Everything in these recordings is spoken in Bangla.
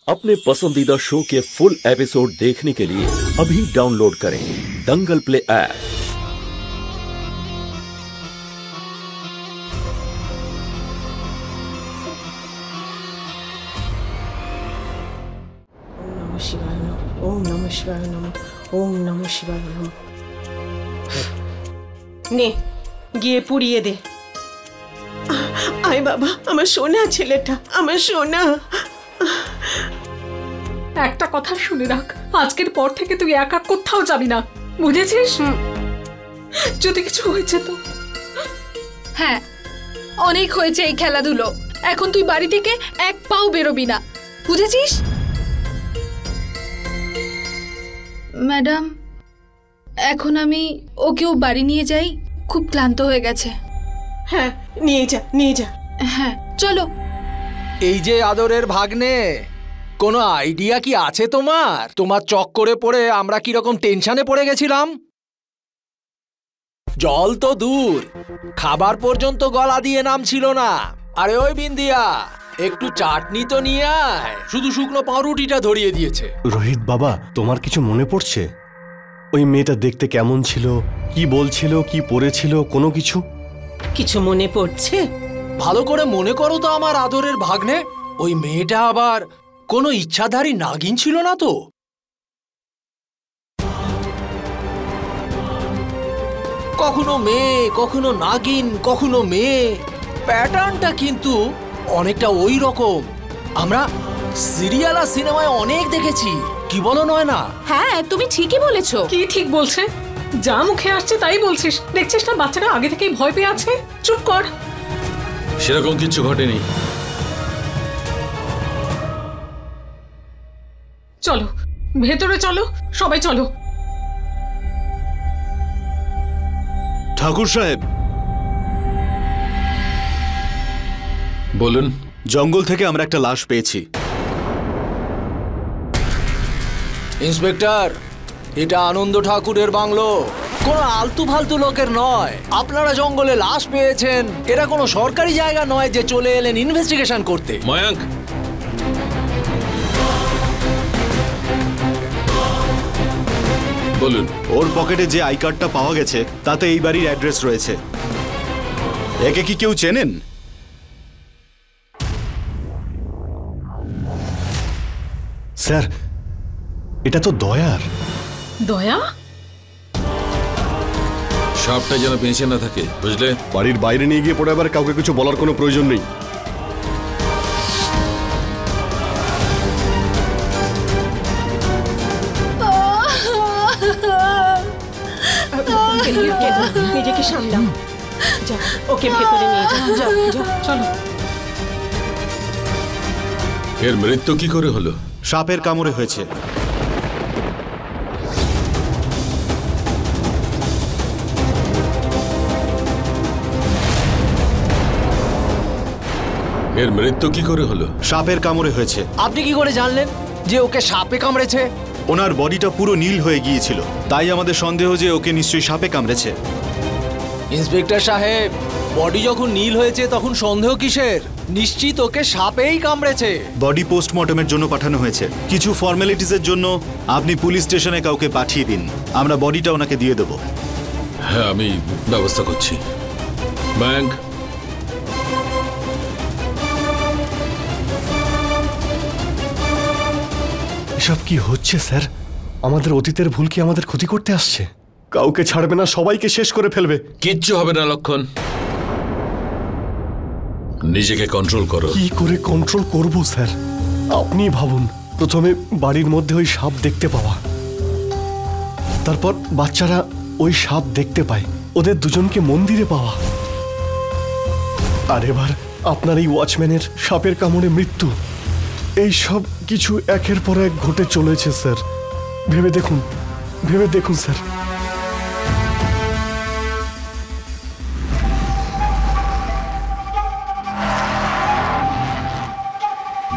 अपने पसंदीदा शो के फुल एपिसोड देखने के लिए अभी डाउनलोड करें दंगल प्ले ऐप। ओम नमः शिवाय नमः। ओम नमः शिवाय नमः। নে গিয়ে পুড়িয়ে দে। আয় বাবা, আমার সোনা ছেলেটা, আমার সোনা। একটা কথা শুনে রাখ, আজকের পর থেকে তুই একা কোথাও যাবি না, বুঝেছিস? যদি কিছু হয়েছে তো? হ্যাঁ, অনেক হয়েছে এই খেলাধুলো। এখন তুই বাড়ি থেকে এক পাও বেরোবি না, বুঝেছিস? ম্যাডাম, এখন আমি ওকেও বাড়ি নিয়ে যাই, খুব ক্লান্ত হয়ে গেছে। হ্যাঁ, নিয়ে যা নিয়ে যা। হ্যাঁ চলো। এই যে আদরের ভাগ্নে, কোনো আইডিয়া কি আছে তোমার? তোমার চক্করে পড়ে আমরা কিরকম টেনশনে পড়ে গেছিলাম। জল তো দূর, খাবার পর্যন্ত গলা দিয়ে নামছিল না। আরে ওই বিন্দিয়া, একটু চাটনি তো নিয়ে আয়। শুধু শুকনো পাউরুটিটা ধরিয়ে দিয়েছে। রোহিত বাবা, তোমার কিছু মনে পড়ছে? ওই মেয়েটা দেখতে কেমন ছিল, কি বলছিল, কি পড়েছিল, কোনো কিছু? কিছু মনে পড়ছে? ভালো করে মনে করো তো আমার আদরের ভাগ্নে, ওই মেয়েটা আবার কোনো ইচ্ছাধারী নাগিন ছিল না তো? কখনো মেয়ে, কখনো নাগিন, কখনো মেয়ে। প্যাটার্নটা কিন্তু অনেকটা ওই রকম। আমরা সিরিয়াল আর সিনেমায় অনেক দেখেছি, কি বলো নয়না? হ্যাঁ, তুমি ঠিকই বলেছো। কি ঠিক বলছে? যা মুখে আসছে তাই বলছিস। দেখছিস না বাচ্চারা আগে থেকেই ভয় পেয়ে আছে। চুপ কর। সেরকম কিছু ঘটেনি। চলো ভেতরে চলো, সবাই চলো। ঠাকুর সাহেব বলুন। জঙ্গল থেকে আমরা একটা লাশ পেয়েছি। ইন্সপেক্টর, এটা আনন্দ ঠাকুরের বাংলো, কোনো আলতু ফালতু লোকের নয়। আপনারা জঙ্গলে লাশ পেয়েছেন, এটা কোনো সরকারি জায়গা নয় যে চলে এলেন ইনভেস্টিগেশন করতে। ময়াঙ্ক, বলুন। ওর পকেটে যে আই কার্ডটা পাওয়া গেছে তাতে এই বাড়ির অ্যাড্রেস রয়েছে। একে কি কেউ চেনেন? স্যার, এটা তো দয়ার। দয়া? সাপটা যেন বেঁচে না থাকে, বুঝলে? বাড়ির বাইরে নিয়ে গিয়ে পড়ে আবার কাউকে কিছু বলার কোনো প্রয়োজন নেই। নিজেকে সামলাও। যা, ওকে ভেতরে নিয়ে যা। যাও যাও, চলো। এর মৃত্যু কি করে হলো? সাপের কামড়ে হয়েছে। এর মৃত্যু কি করে হলো? সাপের কামড়ে হয়েছে। আপনি কি করে জানলেন যে ওকে সাপে কামড়েছে? ওনার বডিটা পুরো নীল হয়ে গিয়েছিল, তাই আমাদের সন্দেহ যে ওকে নিশ্চয়ই সাপে কামড়েছে। ইন্সপেক্টর সাহেব, বডি যখন নীল হয়েছে তখন সন্দেহ কিসের? নিশ্চিত ওকে সাপেই কামড়েছে। বডি পোস্টমর্টমের জন্য পাঠানো হয়েছে। কিছু ফর্মালিটিসের জন্য আপনি পুলিশ স্টেশনে কাউকে পাঠিয়ে দিন, আমরা বডিটা ওনাকে দিয়ে দেব। হ্যাঁ, আমি ব্যবস্থা করছি। ব্যাংক, এসব কি হচ্ছে স্যার? আমাদের অতীতের ভুল কি আমাদের ক্ষতি করতে আসছে? কাউকে ছাড়বে না, সবাইকে শেষ করে ফেলবে। কিচ্ছু হবে না লক্ষণ, নিজেকে কন্ট্রোল করো। কি করে কন্ট্রোল করব স্যার? আপনি ভাবুন, প্রথমে বাড়ির মধ্যে ওই সাপ দেখতে পাওয়া, তারপর বাচ্চারা ওই সাপ দেখতে পায়, ওদের দুজনকে মন্দিরে পাওয়া, আর এবার আপনার এই ওয়াচম্যানের সাপের কামড়ে মৃত্যু। এই সব কিছু একের পর এক ঘটে চলেছে স্যার। ভেবে দেখুন স্যার।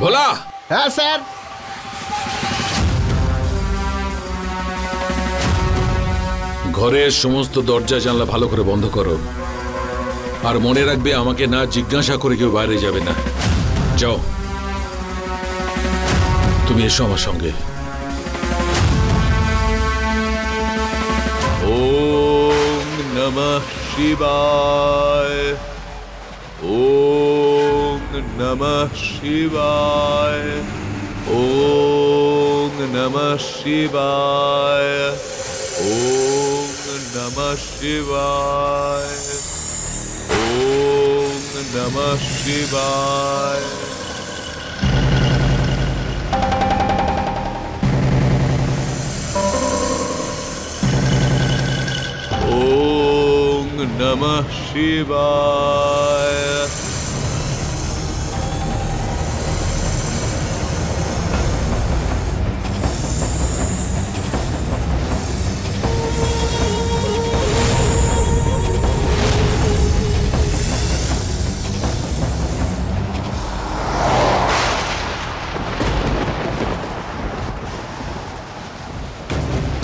ভোলা। হ্যাঁ স্যার। ঘরের সমস্ত দরজা জানলা ভালো করে বন্ধ করো, আর মনে রাখবে আমাকে না জিজ্ঞাসা করে কেউ বাইরে যাবে না। যাও। তুমি এসো আমার সঙ্গে। ওম নমঃ শিবায়, ওম নমঃ শিবায়, ওম নমঃ শিবায়, ওম নমঃ শিবায়, ওম নমঃ শিবায়। ওম নমঃ শিবায়।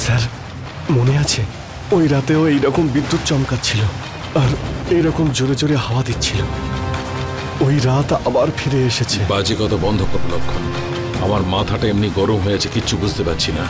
স্যার, মনে আছে ওই রাতেও এইরকম বিদ্যুৎ চমকাচ্ছিল আর এইরকম জোরে জোরে হাওয়া দিচ্ছিল। ওই রাত আবার ফিরে এসেছে। বাজে কথা বন্ধ করো লক্ষণ। আমার মাথাটা এমনি গরম হয়েছে, কিচ্ছু বুঝতে পারছি না।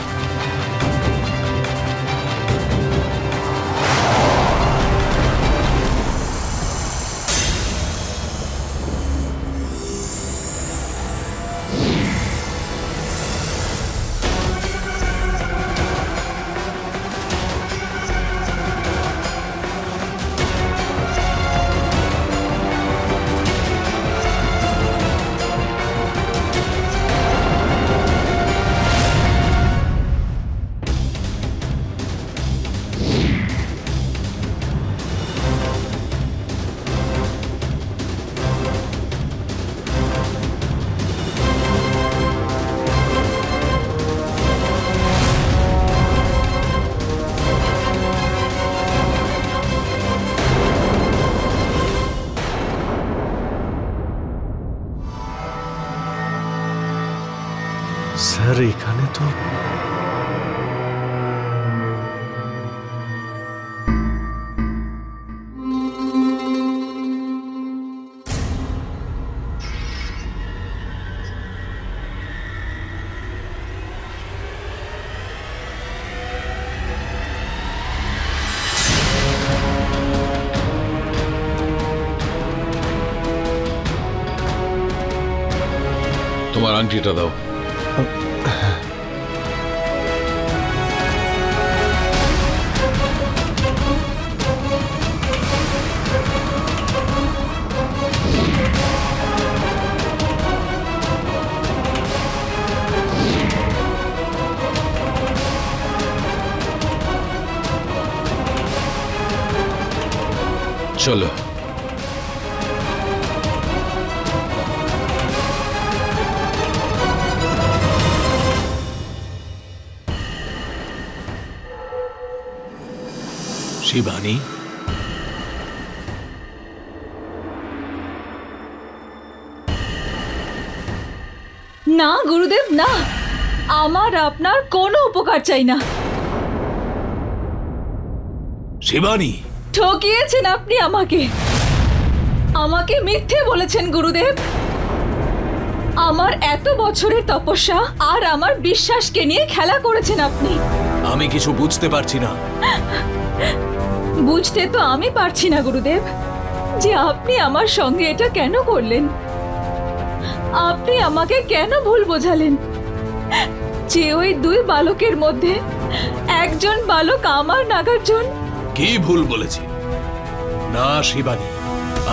স্যার, এখানে তো তোমার আংটিটা দাও। চলো। শিবানী, না গুরুদেব, না, আমার আপনার কোনো উপকার চাই না। শিবানী, ঠকিয়েছেন আপনি আমাকে। আমাকে মিথ্যে বলেছেন গুরুদেব। আমার এত বছরের তপস্যা আর আমার বিশ্বাসকে নিয়ে খেলা করেছেন আপনি। আমি কিছু বুঝতে পারছি না। বুঝতে তো আমি পারছি না গুরুদেব যে আপনি আমার সঙ্গে এটা কেন করলেন। আপনি আমাকে কেন ভুল বোঝালেন যে ওই দুই বালকের মধ্যে একজন বালক আমার নাগার্জুন। কি ভুল বলেছি? না শিবানী,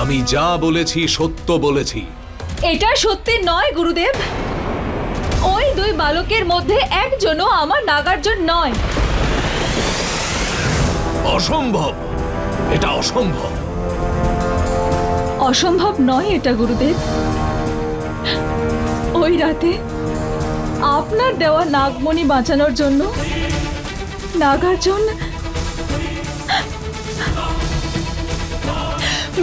আমি যা বলেছি সত্য বলেছি। এটা সত্যি নয় গুরুদেব। ওই দুই বালকের মধ্যে একজনও আমার নাগার্জুন নয়। অসম্ভব, এটা অসম্ভব। অসম্ভব নয় এটা গুরুদেব। ওই রাতে আপনার দেওয়া নাগমণি বাঁচানোর জন্য নাগার্জুন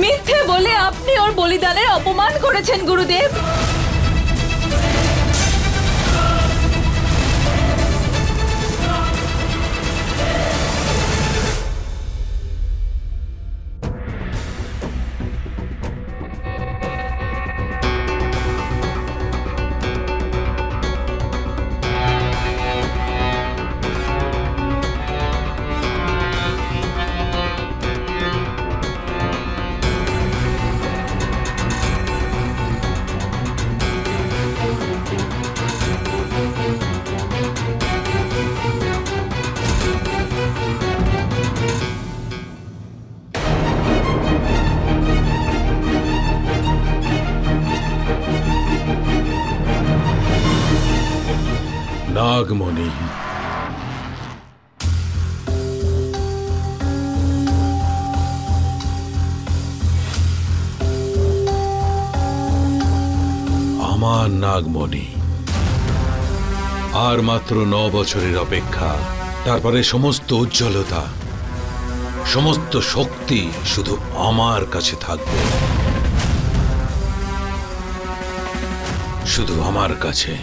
মিথ্যে বলে আপনি ওর বলিদানের অপমান করেছেন গুরুদেব। নাগমণি। আমার নাগমণি। আর মাত্র 9 বছরের অপেক্ষা, তারপরে সমস্ত উজ্জ্বলতা, সমস্ত শক্তি শুধু আমার কাছে থাকবে, শুধু আমার কাছে।